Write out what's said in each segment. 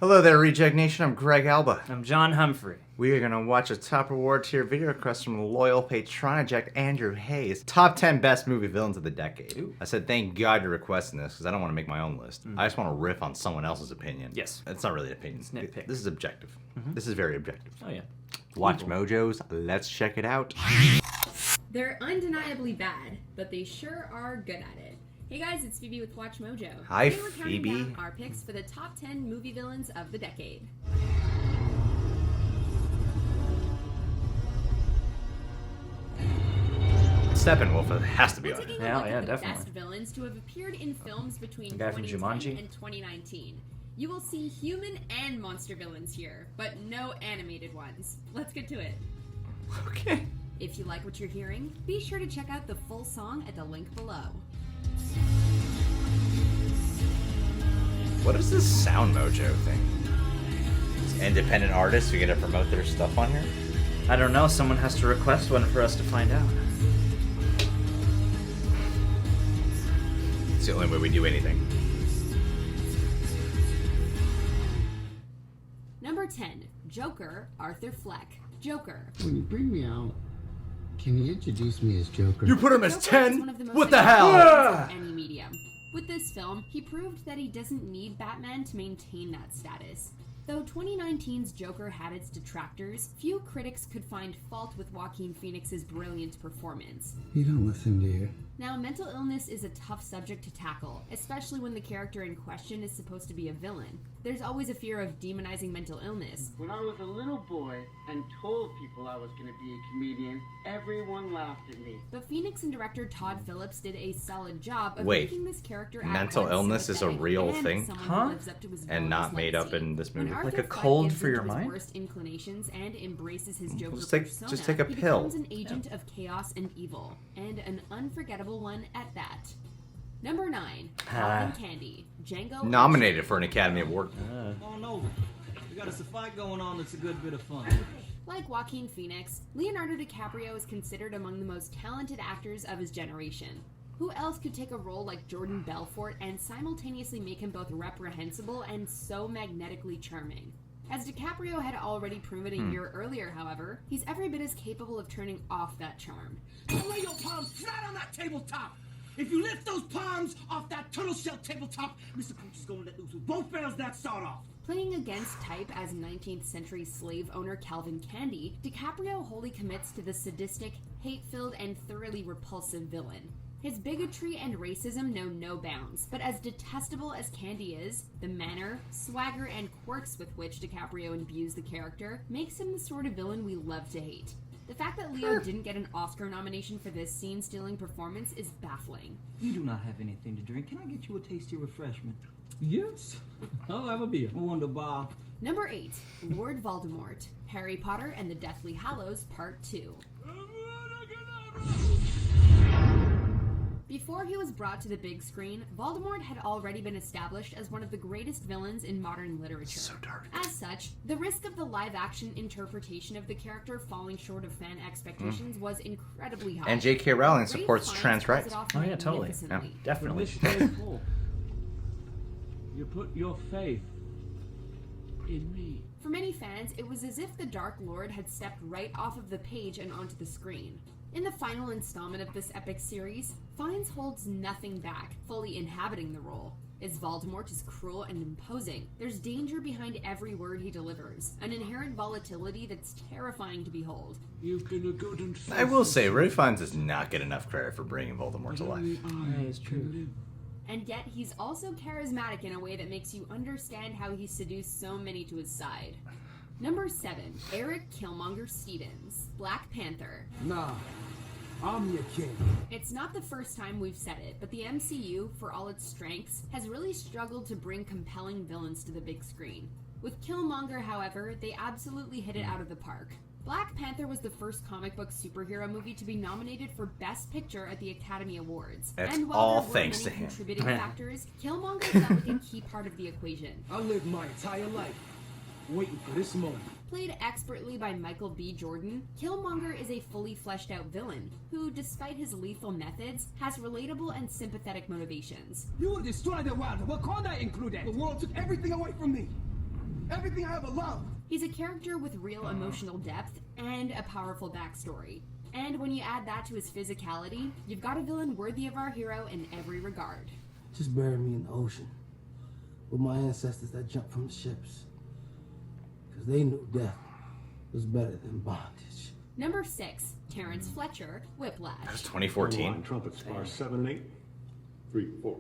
Hello there, Reject Nation. I'm Greg Alba. I'm John Humphrey. We are going to watch a top reward tier video request from loyal patron eject Andrew Hayes. Top 10 best movie villains of the decade. Ooh. I said thank God you're requesting this because I don't want to make my own list. I just want to riff on someone else's opinion. Yes. It's not really an opinion. It's nitpick. This is objective. This is very objective. Oh, yeah. Watch Mojos. Let's check it out. They're undeniably bad, but they sure are good at it. Hey guys, it's Phoebe with Watch Mojo. Hi, Today we're counting Phoebe. down our picks for the top 10 movie villains of the decade. Steppenwolf has to be We're on it. taking a Yeah, look yeah, at the definitely. best villains to have appeared in films between The guy from 2010 Jumanji? and 2019. You will see human and monster villains here, but no animated ones. Let's get to it. Okay. If you like what you're hearing, be sure to check out the full song at the link below. What is this Sound Mojo thing? These independent artists who get to promote their stuff on here? I don't know. Someone has to request one for us to find out. It's the only way we do anything. Number 10, Joker, Arthur Fleck. Joker. When you bring me out, can you introduce me as Joker? You put him as Joker is 10? one of the most What the iconic hell? villains of any medium. With this film, he proved that he doesn't need Batman to maintain that status. Though 2019's Joker had its detractors, few critics could find fault with Joaquin Phoenix's brilliant performance. You don't listen, do you? Now, mental illness is a tough subject to tackle, especially when the character in question is supposed to be a villain. There's always a fear of demonizing mental illness. When I was a little boy and told people I was going to be a comedian, everyone laughed at me. But Phoenix and director Todd Phillips did a solid job of Wait, making this character mental act illness is a sympathetic real and thing? someone Huh? who lives up to his And villainous not made up legacy. in this When movie? Arthur Like a Fleck cold gives for in your to his mind? worst inclinations and embraces his Joker Just persona, take a he pill. becomes an agent of chaos and evil, and an unforgettable one at that. Number 9, Calvin Candie, Django. Nominated for an Academy Award. Going over. We got us a fight going on that's a good bit of fun. Like Joaquin Phoenix, Leonardo DiCaprio is considered among the most talented actors of his generation. Who else could take a role like Jordan Belfort and simultaneously make him both reprehensible and so magnetically charming? As DiCaprio had already proven a year earlier, however, he's every bit as capable of turning off that charm. Lay your palms flat on that tabletop. If you lift those palms off that turtle shell tabletop, Mr. Pooch is going to let loose with both barrels that sawed off. Playing against type as 19th century slave owner Calvin Candie, DiCaprio wholly commits to the sadistic, hate-filled, and thoroughly repulsive villain. His bigotry and racism know no bounds, but as detestable as Candie is, the manner, swagger, and quirks with which DiCaprio imbues the character makes him the sort of villain we love to hate. The fact that Leo didn't get an Oscar nomination for this scene-stealing performance is baffling. You do not have anything to drink. Can I get you a tasty refreshment? Yes, I'll have a beer. Wonderbar. Number 8, Lord Voldemort, Harry Potter and the Deathly Hallows Part 2. Before he was brought to the big screen, Voldemort had already been established as one of the greatest villains in modern literature. So dark. As such, the risk of the live-action interpretation of the character falling short of fan expectations was incredibly high. And J.K. Rowling Ray supports Fiennes trans pulls rights. it off Oh, yeah, totally. magnificently. Definitely. This day is full. You put your faith in me. For many fans, it was as if the Dark Lord had stepped right off of the page and onto the screen. In the final installment of this epic series, Fiennes holds nothing back, fully inhabiting the role. As Voldemort is cruel and imposing, there's danger behind every word he delivers, an inherent volatility that's terrifying to behold. You've been a good and I will say, Ray Fiennes does not get enough credit for bringing Voldemort to life. Yeah, it's true. And yet, he's also charismatic in a way that makes you understand how he seduced so many to his side. Number 7, Erik Killmonger Stevens, Black Panther. Nah, I'm your king. It's not the first time we've said it, but the MCU, for all its strengths, has really struggled to bring compelling villains to the big screen. With Killmonger, however, they absolutely hit it out of the park. Black Panther was the first comic book superhero movie to be nominated for Best Picture at the Academy Awards. That's and while all there were thanks many to him. contributing factors, Killmonger felt like a key part of the equation. I lived my entire life waiting for this moment. Played expertly by Michael B. Jordan, Killmonger is a fully fleshed out villain who, despite his lethal methods, has relatable and sympathetic motivations. You will destroy the world, Wakanda included. The world took everything away from me. Everything I ever loved. He's a character with real emotional depth and a powerful backstory. And when you add that to his physicality, you've got a villain worthy of our hero in every regard. Just bury me in the ocean with my ancestors that jumped from the ships. Because they knew death was better than bondage. Number 6, Terence Fletcher, Whiplash. That's 2014. Line, trumpets are 7, 8, 3, 4.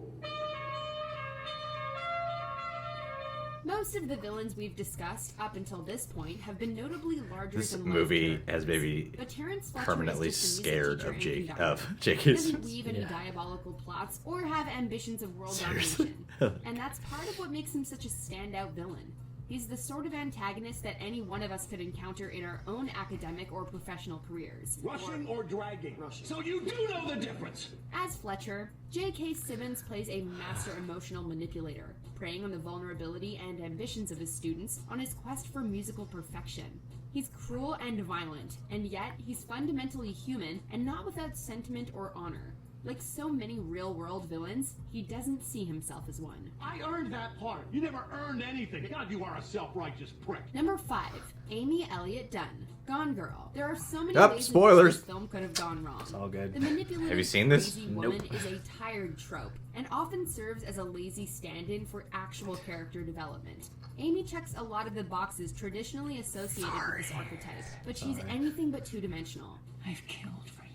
Most of the villains we've discussed up until this point have been notably larger This than movie life has maybe but Terence Fletcher permanently is just a scared music of teacher and J.K. conductor. He doesn't weave any diabolical plots or have ambitions of world domination. And that's part of what makes him such a standout villain. He's the sort of antagonist that any one of us could encounter in our own academic or professional careers. Rushing or dragging? Rushing. So you do know the difference. As Fletcher, J.K. Simmons plays a master emotional manipulator, preying on the vulnerability and ambitions of his students on his quest for musical perfection. He's cruel and violent, and yet he's fundamentally human and not without sentiment or honor. Like so many real-world villains, he doesn't see himself as one. I earned that part. You never earned anything. God, you are a self-righteous prick. Number 5, Amy Elliott Dunne, Gone Girl. There are so many Yup, ways spoilers. in which this film could have gone wrong. It's all good. The manipulative, Have you seen this? crazy woman is a tired trope and often serves as a lazy stand-in for actual character development. Amy checks a lot of the boxes traditionally associated with this archetype, but she's anything but two-dimensional. I've killed for you.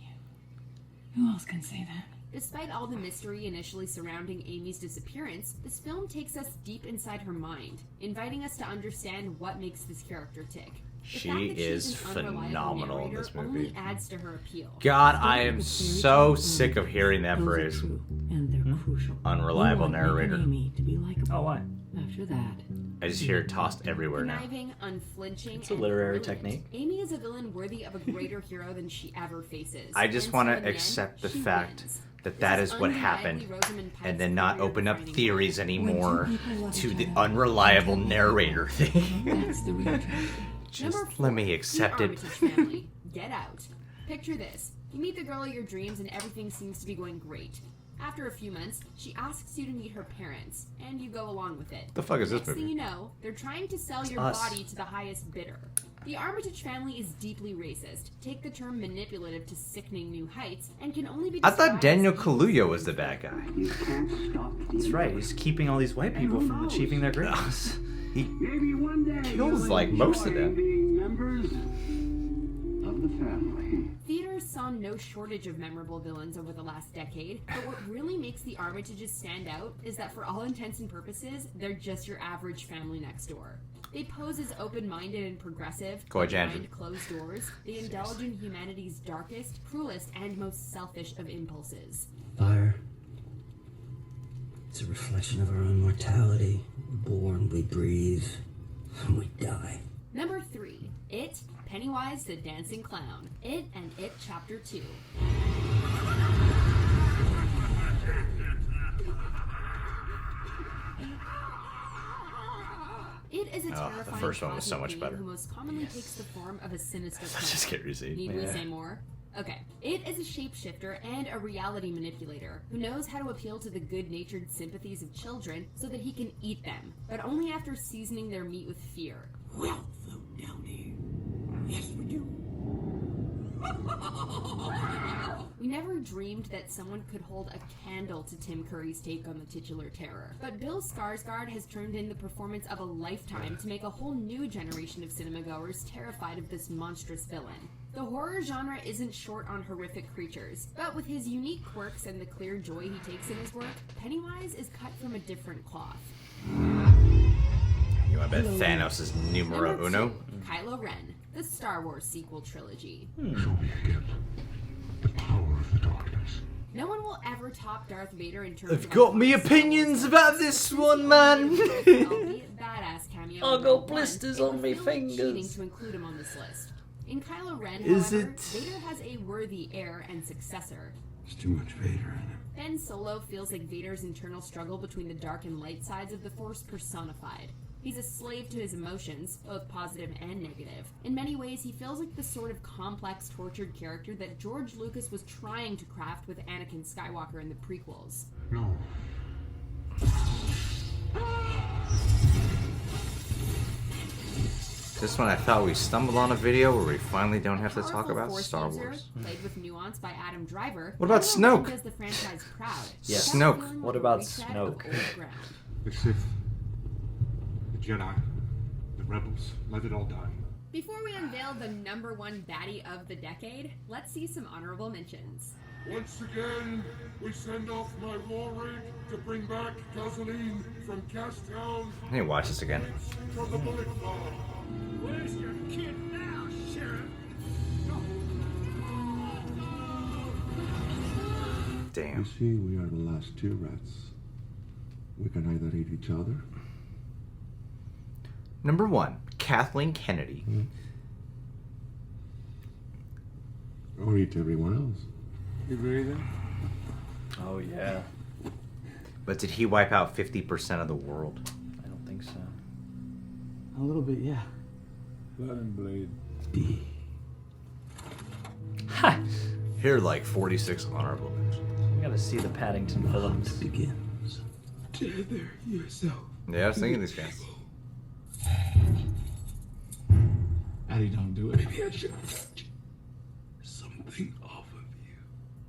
Who else can say that? Despite all the mystery initially surrounding Amy's disappearance, this film takes us deep inside her mind, inviting us to understand what makes this character tick. The She fact that she's is an unreliable phenomenal in narrator this movie. only adds to her appeal. God, I am so sick of hearing that Those are phrase. true, and they're crucial. Unreliable You want narrator. Amy to be likable. Oh, why? After that, I just hear it tossed everywhere now. Conniving, unflinching, It's a and literary brilliant, technique. Amy is a villain worthy of a greater hero than she ever faces. I just And want so to in the end, accept the she fact wins. that This that is what undeniably happened, Rosamund Pike's and then not open up career-defining theories moment. anymore to the unreliable narrator thing. that's the real tragedy. Just Number let me 4, accept the it. Armitage Family. Get out. Picture this. You meet the girl of your dreams and everything seems to be going great. After a few months, she asks you to meet her parents, and you go along with it. The fuck is this Next thing movie? you know, they're trying to sell your us. body to the highest bidder. The Armitage family is deeply racist, take the term manipulative to sickening new heights, and can only be I thought described Daniel as Kaluuya was the bad guy. You can't stop. That's right. He's keeping all these white people from achieving their greatness. He Maybe one day kills, you'll like, most of enjoy them. being members of the family. Theaters saw no shortage of memorable villains over the last decade, but what really makes the Armitages stand out is that for all intents and purposes, they're just your average family next door. They pose as open-minded and progressive, Go but ahead, behind closed doors, they indulge in humanity's darkest, cruelest, and most selfish of impulses. Fire. It's a reflection of our own mortality. We're born, we breathe, and we die. Number 3. It, Pennywise the Dancing Clown. It and It Chapter 2. It is a the terrifying first one was so cosmic much being better. who most commonly takes the form of a sinister Such a scary scene. Need we Yeah. say more? Okay. It is a shapeshifter and a reality manipulator who knows how to appeal to the good-natured sympathies of children so that he can eat them, but only after seasoning their meat with fear. We'll float down here. Yes, we do. We never dreamed that someone could hold a candle to Tim Curry's take on the titular terror. But Bill Skarsgård has turned in the performance of a lifetime to make a whole new generation of cinemagoers terrified of this monstrous villain. The horror genre isn't short on horrific creatures, but with his unique quirks and the clear joy he takes in his work, Pennywise is cut from a different cloth. You want to bet Thanos is numero Number uno? 2, Kylo Ren, the Star Wars sequel trilogy. Show me again the power of the darkness. No one will ever top Darth Vader in terms I've of got me iconic Star opinions Wars about films. this one, man. Albeit badass cameo I'll in go Rogue One, blisters it would on me feel like cheating fingers. to include him on this list. In Kylo Ren, Is however, it? Vader has a worthy heir and successor. There's too much Vader in him. Ben Solo feels like Vader's internal struggle between the dark and light sides of the Force personified. He's a slave to his emotions, both positive and negative. In many ways, he feels like the sort of complex, tortured character that George Lucas was trying to craft with Anakin Skywalker in the prequels. No. Just when I thought we stumbled on a video where we finally don't have to talk Powerful about Force Star user, Wars. played with nuance by Adam Driver. What about Kylo Snoke? Ren does the franchise proud. Yes. without Snoke. feeling What like a about reset Snoke? of old ground. The Sith, the Jedi, the Rebels, let it all die. Before we unveil the #1 baddie of the decade, let's see some honorable mentions. Once again, we send off my war rig to bring back gasoline from Castown. I need to watch this again. From the bullet farm. Where's your kid now, Sheriff? Damn. You see, we are the last two rats. We can either eat each other. Number 1, Kathleen Kennedy. Or eat everyone else. You breathing? Oh yeah. But did he wipe out 50% of the world? I don't think so. A little bit, yeah. Let him bleed. Ha! Here are like 46 honorable mentions. We gotta see the Paddington films. Begins. Tether yourself. Yeah, I was thinking these guys. Addie, don't do it. Maybe I should touch something off of you.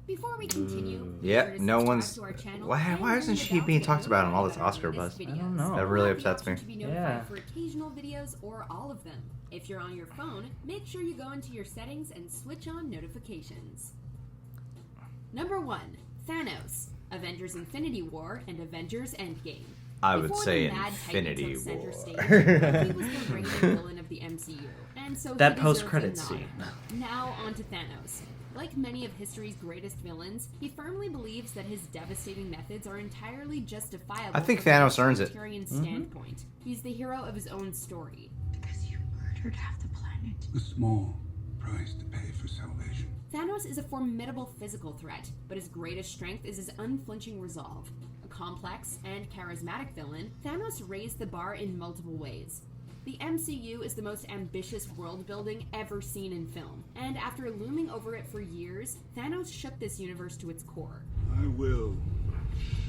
Before we continue, be Yeah, sure to no subscribe one's. to our channel Why and isn't ring the she bell being to get talked about in all notified this Oscar when buzz? this I video don't is. know. That really You have the upsets me. option to be notified Yeah. for occasional videos or all of them. If you're on your phone, make sure you go into your settings and switch on notifications. Number 1, Thanos, Avengers Infinity War and Avengers Endgame. I would Before say the Mad Titan Infinity took center War. stage, he was the reigning villain of the MCU, and so That he deserves post-credit a nod. scene. Now on to Thanos. Like many of history's greatest villains, he firmly believes that his devastating methods are entirely justifiable. I think from a Thanos earns it. utilitarian standpoint. He's the hero of his own story. Because you murdered half the planet. A small price to pay for salvation. Thanos is a formidable physical threat, but his greatest strength is his unflinching resolve. A complex and charismatic villain, Thanos raised the bar in multiple ways. The MCU is the most ambitious world building ever seen in film, and after looming over it for years, Thanos shook this universe to its core. I will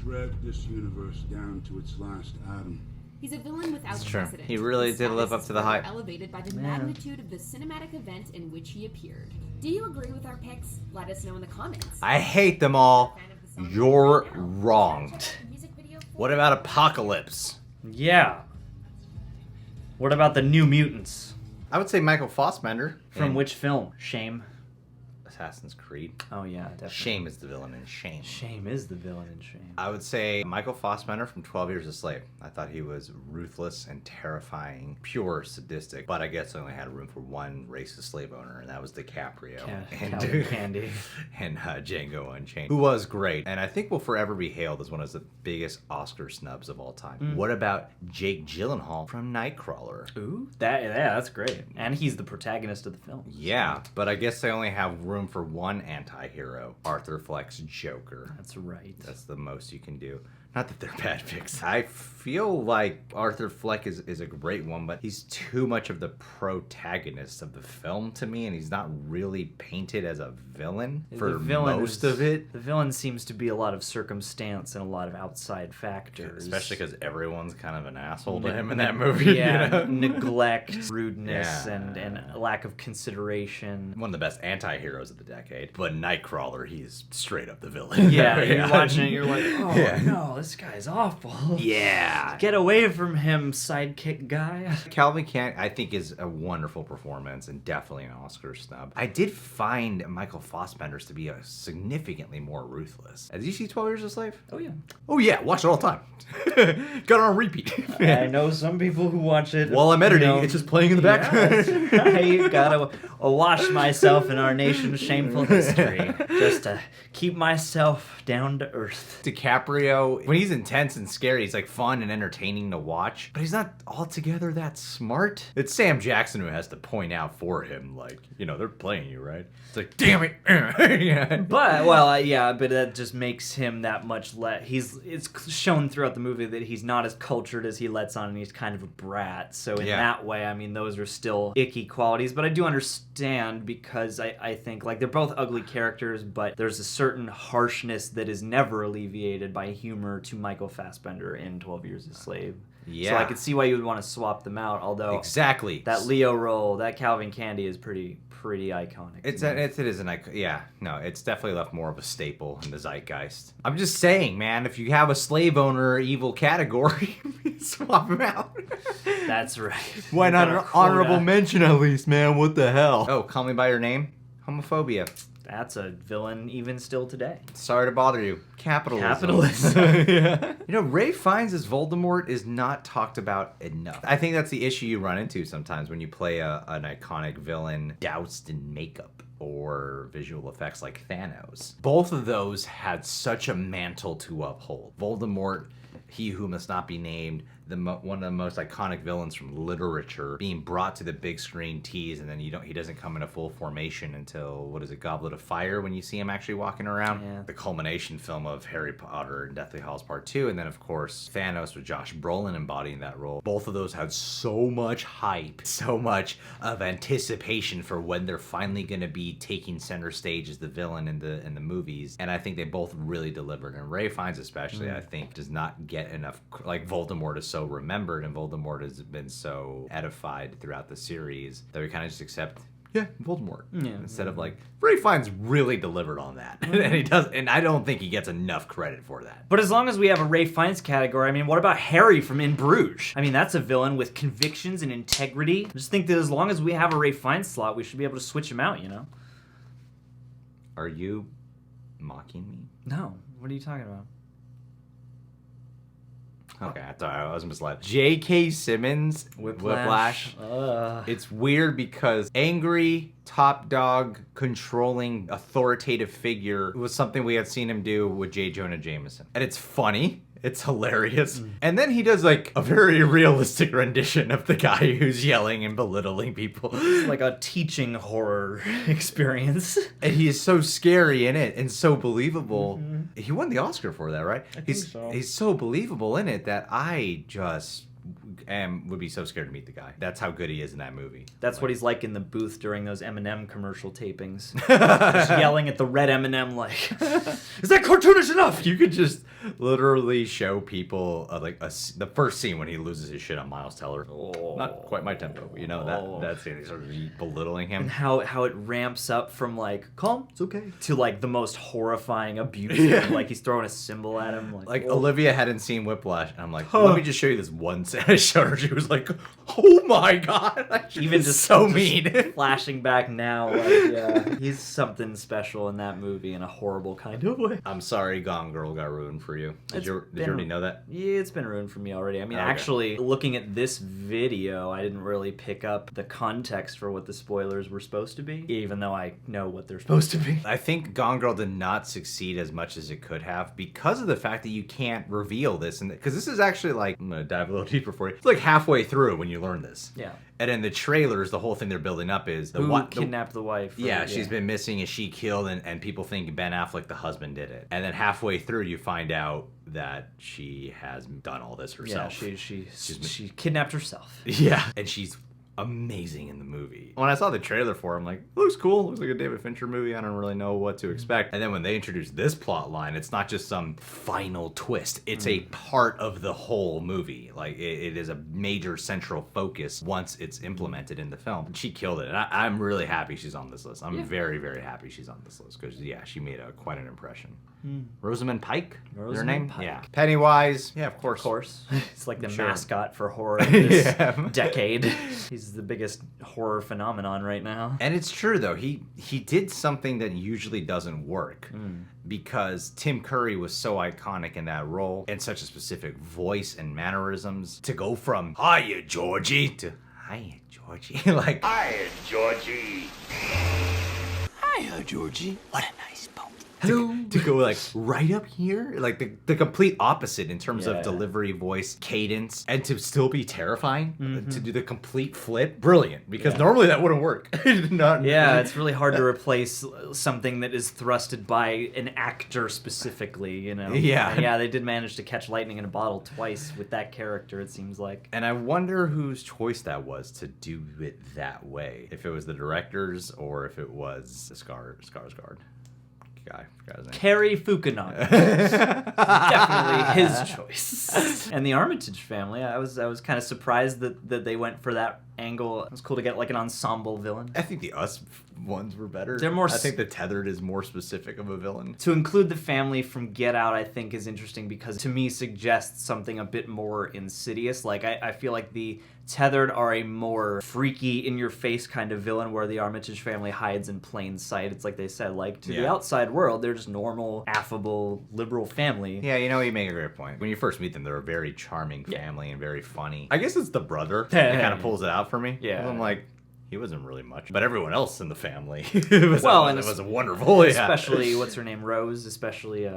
shred this universe down to its last atom. He's a villain without It's true. precedent. He really His did live status up is to the further hype. Elevated by the Man. magnitude of the cinematic event in which he appeared. Do you agree with our picks? Let us know in the comments. I hate them all. Fan of the song You're right now? wrong. Check out the music video for What about Apocalypse? Yeah. What about the New Mutants? I would say Michael Fassbender. From in which film? Shame. Assassin's Creed. Oh yeah, definitely. Shame is the villain in Shame. Shame is the villain in Shame. I would say Michael Fassbender from 12 Years a Slave. I thought he was ruthless and terrifying, pure sadistic, but I guess I only had room for one racist slave owner, and that was DiCaprio. Calvin Candie. and Django Unchained, who was great, and I think will forever be hailed as one of the biggest Oscar snubs of all time. What about Jake Gyllenhaal from Nightcrawler? Ooh, that's great. And he's the protagonist of the film. Yeah, but I guess they only have room for one anti-hero, Arthur Fleck's Joker. That's right. That's the most you can do. Not that they're bad picks. I feel like Arthur Fleck is a great one, but he's too much of the protagonist of the film to me, and he's not really painted as a villain for most of it. The villain seems to be a lot of circumstance and a lot of outside factors. Especially because everyone's kind of an asshole to him in that movie. Yeah, you know? neglect, rudeness, Yeah. and lack of consideration. One of the best anti-heroes of the decade. But Nightcrawler, he's straight up the villain. Yeah, you're watching it, you're like, oh Yeah. no, this guy's awful. Yeah. Get away from him, sidekick guy. Calvin Candie, I think, is a wonderful performance and definitely an Oscar snub. I did find Michael Fassbender's to be significantly more ruthless. Did you see 12 Years a Slave? Oh yeah. Oh yeah, watch it all the time. Got it on repeat. I know some people who watch it. While I'm editing, you know, it's just playing in the background. Yes, I gotta wash myself in our nation's shameful history just to keep myself down to earth. DiCaprio, when he's intense and scary, he's like fun and entertaining to watch, but he's not altogether that smart. It's Sam Jackson who has to point out for him, like, you know, they're playing you, right? It's like, damn it. Yeah. But but that just makes him that much less. It's shown throughout the movie that he's not as cultured as he lets on, and he's kind of a brat. So in that way, I mean, those are still icky qualities. But I do understand, because I think like they're both ugly characters, but there's a certain harshness that is never alleviated by humor similar to Michael Fassbender in 12 Years a Slave. Yeah. So I could see why you would want to swap them out, although exactly that Leo role, that Calvin Candie is pretty iconic. It is an icon. Yeah, no, it's definitely left more of a staple in the zeitgeist. I'm just saying, man, if you have a slave owner evil category, swap him out. That's right. Why not an honorable mention at least, man? What the hell? Oh, Call Me by Your Name? Homophobia. That's a villain even still today. Sorry to bother you. Capitalism. Yeah. You know, Ralph Fiennes as Voldemort is not talked about enough. I think that's the issue you run into sometimes when you play an iconic villain doused in makeup or visual effects like Thanos. Both of those had such a mantle to uphold. Voldemort, he who must not be named, one of the most iconic villains from literature, being brought to the big screen tease, and then he doesn't come into full formation until, what is it, Goblet of Fire, when you see him actually walking around. Yeah. The culmination film of Harry Potter and Deathly Hallows Part 2, and then of course Thanos with Josh Brolin embodying that role. Both of those had so much hype, so much of anticipation for when they're finally going to be taking center stage as the villain in the movies, and I think they both really delivered. And Ralph Fiennes especially, I think, does not get enough, like Voldemort is so remembered and Voldemort has been so edified throughout the series that we kind of just accept, yeah, Voldemort. Yeah. Instead of like, Ralph Fiennes really delivered on that. And he does, and I don't think he gets enough credit for that. But as long as we have a Ralph Fiennes category, I mean, what about Harry from In Bruges? I mean, that's a villain with convictions and integrity. I just think that as long as we have a Ralph Fiennes slot, we should be able to switch him out, you know? Are you mocking me? No. What are you talking about? Okay, I thought I was misled. J.K. Simmons, Whiplash. It's weird because angry, top dog, controlling, authoritative figure was something we had seen him do with J. Jonah Jameson. And it's funny. It's hilarious. And then he does like a very realistic rendition of the guy who's yelling and belittling people. It's like a teaching horror experience. And he is so scary in it and so believable. Mm-hmm. He won the Oscar for that, right? I think so. He's so believable in it that I just would be so scared to meet the guy. That's how good he is in that movie. That's what he's like in the booth during those M&M commercial tapings. Just yelling at the red M&M like, is that cartoonish enough? You could just literally show people the first scene when he loses his shit on Miles Teller. Oh. Not quite my tempo, but you know, that scene, he's sort of belittling him. And how it ramps up from like, calm, it's okay, to like the most horrifying abuse. Yeah. Like he's throwing a symbol at him. Like Olivia hadn't seen Whiplash, and I'm like, let me just show you this one scene. I showed her, she was like, oh my god. Even just so mean. Flashing back now, like, yeah, he's something special in that movie in a horrible kind of way. I'm sorry Gone Girl got ruined for you. Did you already know that? Yeah, it's been ruined for me already. I mean, Okay. Actually, looking at this video, I didn't really pick up the context for what the spoilers were supposed to be, even though I know what they're supposed to be. I think Gone Girl did not succeed as much as it could have because of the fact that you can't reveal this. Because this is actually like, I'm going to dive a little deeper for you. It's like halfway through when you learn this. Yeah. And in the trailers, the whole thing they're building up is who kidnapped the wife. Yeah, she's been missing. Is she killed? And people think Ben Affleck, the husband, did it. And then halfway through, you find out that she has done all this herself. Yeah, she kidnapped herself. Yeah, and she's amazing in the movie. When I saw the trailer for it, I'm like, looks cool. Looks like a David Fincher movie. I don't really know what to expect. And then when they introduced this plot line, it's not just some final twist. It's a part of the whole movie. Like, it is a major central focus once it's implemented in the film. She killed it. And I'm really happy she's on this list. I'm very, very happy she's on this list because, yeah, she made quite an impression. Rosamund Pike? Her name? Pike. Yeah. Pennywise. Yeah, of course. Of course. It's like the mascot for horror of this decade. He's the biggest horror phenomenon right now. And it's true, though. He did something that usually doesn't work because Tim Curry was so iconic in that role and such a specific voice and mannerisms. To go from, hiya, Georgie, to, hiya, Georgie. Like, hiya, Georgie. Hiya, Georgie. What a nice boat. To go like right up here, like the complete opposite in terms of delivery, voice, cadence, and to still be terrifying, to do the complete flip, brilliant, because normally that wouldn't work. It's really hard to replace something that is thrusted by an actor specifically, you know? Yeah, they did manage to catch lightning in a bottle twice with that character, it seems like. And I wonder whose choice that was to do it that way. If it was the directors or if it was Skarsgård. guy. I forgot his name. Cary Fukunaga. Definitely his choice. And the Armitage Family, I was kind of surprised that they went for that angle. It was cool to get like an ensemble villain. I think the Us ones were better. They're more. I think the Tethered is more specific of a villain. To include the family from Get Out, I think is interesting because to me suggests something a bit more insidious. Like I feel like the Tethered are a more freaky, in-your-face kind of villain, where the Armitage Family hides in plain sight. It's like they said, like to the outside world, they're just normal, affable, liberal family. Yeah, you know, you make a great point. When you first meet them, they're a very charming family and very funny. I guess it's the brother that kind of pulls it out for me. Yeah, I'm like, he wasn't really much, but everyone else in the family it was wonderful. Especially what's her name, Rose. Especially.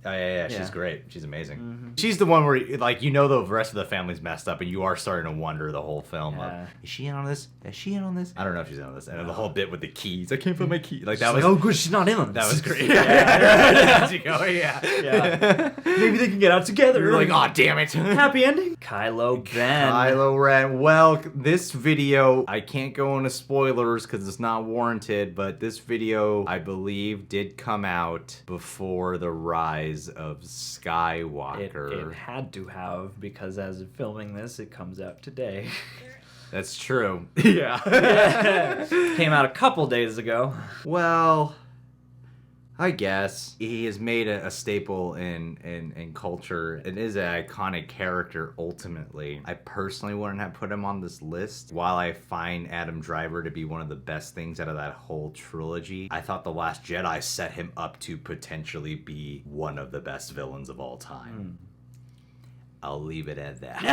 Yeah, she's great. She's amazing. Mm-hmm. She's the one where, like, you know, the rest of the family's messed up, and you are starting to wonder the whole film of, is she in on this? Is she in on this? I don't know if she's in on this. And the whole bit with the keys. I can't find my key. Like, that was. Oh, good, she's not in on this. That was great. Yeah. Maybe they can get out together. You're like, oh, damn it. Happy ending. Kylo Ren. Well, this video, I can't go into spoilers because it's not warranted, but this video, I believe, did come out before the rise of Skywalker. It had to have, because as of filming this, it comes out today. That's true. Yeah. Came out a couple days ago. Well, I guess he has made a staple in culture. It is an iconic character ultimately. I personally wouldn't have put him on this list. While I find Adam Driver to be one of the best things out of that whole trilogy, I thought The Last Jedi set him up to potentially be one of the best villains of all time. I'll leave it at that.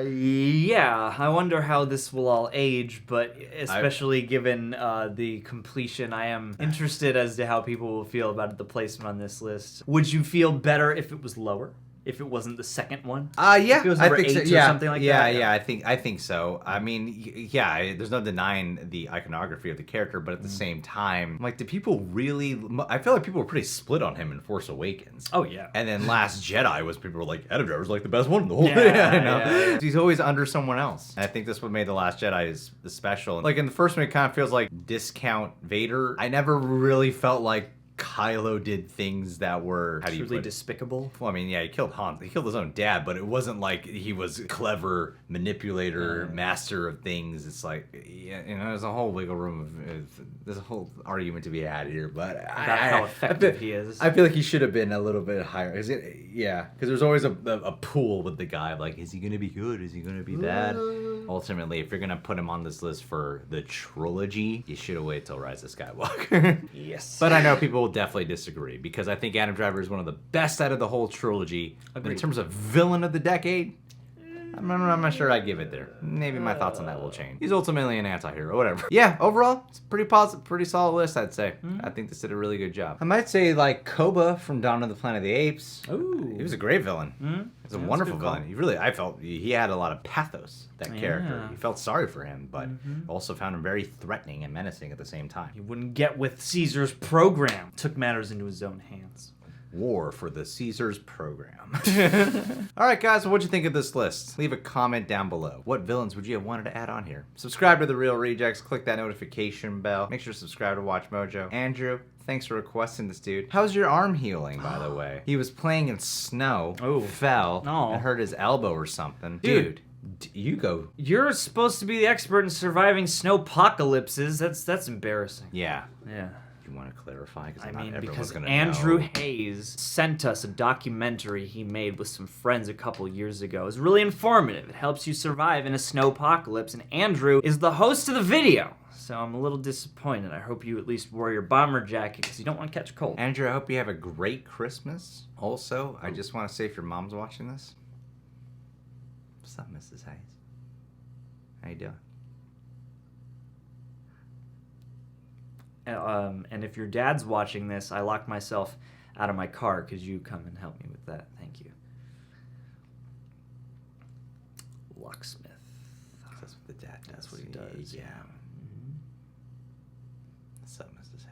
Yeah, I wonder how this will all age, but especially given the completion, I am interested as to how people will feel about the placement on this list. Would you feel better if it was lower? If it wasn't the second one? Yeah, if it was number 8 or something like that? Yeah, I think so. I mean, yeah, there's no denying the iconography of the character, but at the same time, like, do people really... I feel like people were pretty split on him in Force Awakens. Oh, yeah. And then Last Jedi was people were like, Adam Driver's like the best one in the whole thing. Yeah. He's always under someone else. And I think that's what made The Last Jedi is special. Like, in the first one, it kind of feels like discount Vader. I never really felt like Kylo did things that were truly despicable. Well, I mean, yeah, he killed Han. He killed his own dad, but it wasn't like he was clever manipulator, master of things. It's like, yeah, you know, there's a whole wiggle room there's a whole argument to be had here, but about how effective he is. I feel like he should have been a little bit higher. Because there's always a pool with the guy of like, is he going to be good? Is he going to be bad? Ultimately, if you're going to put him on this list for the trilogy, you should have waited till Rise of Skywalker. Yes. But I know people will definitely disagree because I think Adam Driver is one of the best out of the whole trilogy. Agreed. In terms of villain of the decade, I'm not sure I'd give it there. Maybe my thoughts on that will change. He's ultimately an anti-hero, whatever. Yeah, overall, it's a pretty positive, pretty solid list, I'd say. I think this did a really good job. I might say, like, Koba from Dawn of the Planet of the Apes. Ooh. He was a great villain. He was a wonderful villain. I felt he had a lot of pathos, that character. You felt sorry for him, but also found him very threatening and menacing at the same time. He wouldn't get with Caesar's program. Took matters into his own hands. War for the Caesars program. All right, guys, what'd you think of this list? Leave a comment down below. What villains would you have wanted to add on here? Subscribe to The Real Rejects. Click that notification bell. Make sure to subscribe to WatchMojo. Andrew, thanks for requesting this, dude. How's your arm healing, by the way? He was playing in snow, fell, and hurt his elbow or something. Dude. You go. You're supposed to be the expert in surviving snowpocalypses. That's embarrassing. Yeah. Yeah. Want to clarify? Because Andrew Hayes sent us a documentary he made with some friends a couple years ago. It's really informative. It helps you survive in a snowpocalypse, and Andrew is the host of the video. So I'm a little disappointed. I hope you at least wore your bomber jacket because you don't want to catch a cold. Andrew, I hope you have a great Christmas. Also, I just want to say if your mom's watching this, what's up, Mrs. Hayes? How you doing? And if your dad's watching this, I locked myself out of my car. Could you come and help me with that? Thank you. Locksmith. That's what the dad does. That's what he does. Yeah. What's up, Mrs.